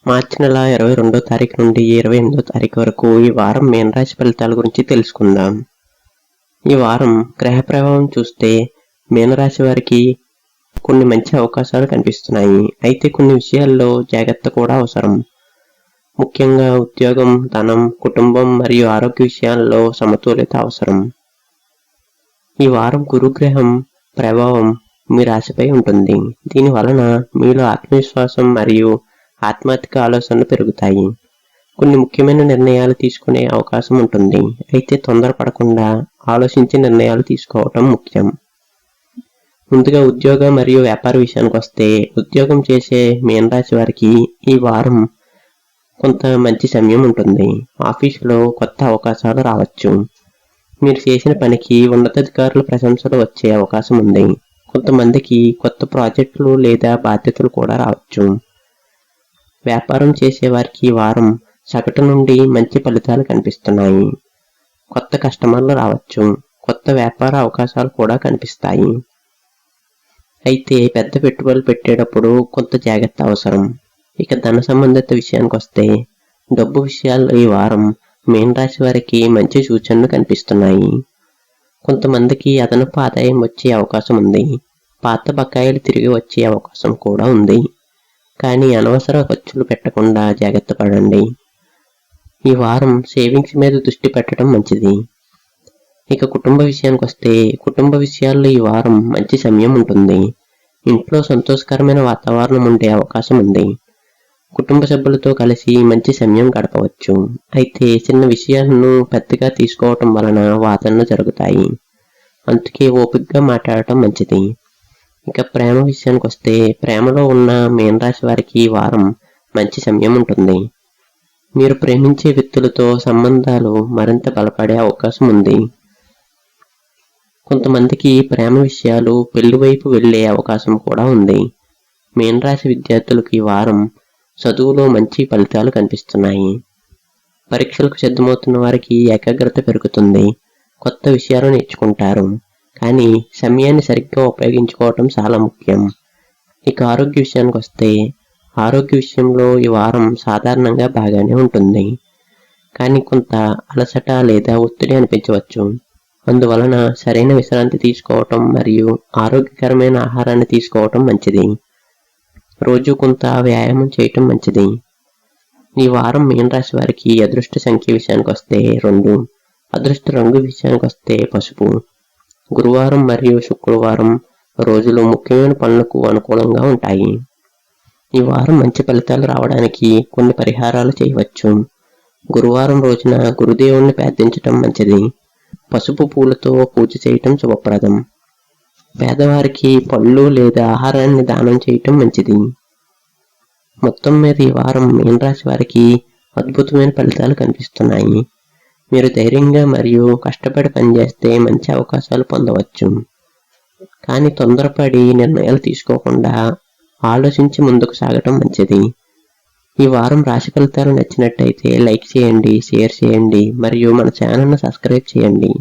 మార్చి నెల 22వ తారీఖు నుండి 28వ తారీఖు వరకు ఈ వారం మీనరాశి ఫలితాల గురించి తెలుసుకుందాం. ఈ వారం గ్రహ ప్రభావం చూస్తే మీనరాశి వారికి కొన్ని మంచి అవకాశాలు కనిపిస్తున్నాయి. అయితే కొన్ని విషయాల్లో జాగ్రత్త కూడా అవసరం. ముఖ్యంగా ఉద్యోగం, ధనం, కుటుంబం మరియు ఆరోగ్య విషయాల్లో సమతుల్యత అవసరం. ఈ వారం గురుగ్రహం ప్రభావం మీ రాశిపై ఉంటుంది. దీని వలన మీలో ఆత్మవిశ్వాసం మరియు ఆత్మార్థిక ఆలోచనలు పెరుగుతాయి. కొన్ని ముఖ్యమైన నిర్ణయాలు తీసుకునే అవకాశం ఉంటుంది. అయితే తొందరపడకుండా ఆలోచించి నిర్ణయాలు తీసుకోవటం ముఖ్యం. ముందుగా ఉద్యోగ మరియు వ్యాపార విషయానికి వస్తే, ఉద్యోగం చేసే మీనరాశి వారికి ఈ వారం కొంత మంచి సమయం ఉంటుంది. ఆఫీసులో కొత్త అవకాశాలు రావచ్చు. మీరు చేసిన పనికి ఉన్నతాధికారుల ప్రశంసలు వచ్చే అవకాశం ఉంది. కొంతమందికి కొత్త ప్రాజెక్టులు లేదా బాధ్యతలు కూడా రావచ్చు. వ్యాపారం చేసేవారికి ఈ వారం సగటు నుండి మంచి ఫలితాలు కనిపిస్తున్నాయి. కొత్త కస్టమర్లు రావచ్చు. కొత్త వ్యాపార అవకాశాలు కూడా కనిపిస్తాయి. అయితే పెద్ద పెట్టుబడులు పెట్టేటప్పుడు కొంత జాగ్రత్త అవసరం. ఇక ధన సంబంధిత విషయానికి వస్తే, డబ్బు విషయాల్లో ఈ వారం మీనరాశి వారికి మంచి సూచనలు కనిపిస్తున్నాయి. కొంతమందికి అదనపు ఆదాయం వచ్చే అవకాశం ఉంది. పాత బకాయిలు తిరిగి వచ్చే అవకాశం కూడా ఉంది. కానీ అనవసర ఖర్చులు పెట్టకుండా జాగ్రత్త పడండి. ఈ వారం సేవింగ్స్ మీద దృష్టి పెట్టడం మంచిది. ఇక కుటుంబ విషయానికి వస్తే, కుటుంబ విషయాల్లో ఈ వారం మంచి సమయం ఉంటుంది. ఇంట్లో సంతోషకరమైన వాతావరణం ఉండే అవకాశం ఉంది. కుటుంబ సభ్యులతో కలిసి మంచి సమయం గడపవచ్చు. అయితే చిన్న విషయాలను పెద్దగా తీసుకోవటం వలన వాదనలు జరుగుతాయి. అందుకే ఓపికగా మాట్లాడటం మంచిది. ఇక ప్రేమ విషయానికి వస్తే, ప్రేమలో ఉన్న మీనరాశి వారికి ఈ వారం మంచి సమయం ఉంటుంది. మీరు ప్రేమించే వ్యక్తులతో సంబంధాలు మరింత బలపడే అవకాశం ఉంది. కొంతమందికి ప్రేమ విషయాలు పెళ్లి వైపు వెళ్లే అవకాశం కూడా ఉంది. మీనరాశి విద్యార్థులకు ఈ వారం చదువులో మంచి ఫలితాలు కనిపిస్తున్నాయి. పరీక్షలకు సిద్ధమవుతున్న వారికి ఏకాగ్రత పెరుగుతుంది. కొత్త విషయాలు నేర్చుకుంటారు. కానీ సమయాన్ని సరిగ్గా ఉపయోగించుకోవటం చాలా ముఖ్యం. ఇక ఆరోగ్య విషయానికి వస్తే, ఆరోగ్య విషయంలో ఈ వారం సాధారణంగా బాగానే ఉంటుంది. కానీ కొంత అలసట లేదా ఒత్తిడి అనిపించవచ్చు. అందువలన సరైన విశ్రాంతి తీసుకోవటం మరియు ఆరోగ్యకరమైన ఆహారాన్ని తీసుకోవటం మంచిది. రోజు కొంత వ్యాయామం చేయటం మంచిది. ఈ వారం మీనరాశి వారికి అదృష్ట సంఖ్య విషయానికి వస్తే 2, అదృష్ట రంగు విషయానికి వస్తే పసుపు. గురువారం మరియు శుక్రవారం రోజులు ముఖ్యమైన పనులకు అనుకూలంగా ఉంటాయి. ఈ వారం మంచి ఫలితాలు రావడానికి కొన్ని పరిహారాలు చేయవచ్చు. గురువారం రోజున గురుదేవుణ్ణి ప్రార్థించటం మంచిది. పసుపు పూలతో పూజ చేయటం శుభప్రదం. పేదవారికి పళ్ళు లేదా ఆహారాన్ని దానం చేయటం మంచిది. మొత్తం మీద ఈ వారం మీనరాశి వారికి అద్భుతమైన ఫలితాలు కనిపిస్తున్నాయి. మీరు ధైర్యంగా మరియు కష్టపడి పనిచేస్తే మంచి అవకాశాలు పొందవచ్చు. కానీ తొందరపడి నిర్ణయాలు తీసుకోకుండా ఆలోచించి ముందుకు సాగటం మంచిది. ఈ వారం రాశి ఫలితాలు నచ్చినట్టయితే లైక్ చేయండి, షేర్ చేయండి మరియు మన ఛానల్ను సబ్స్క్రైబ్ చేయండి.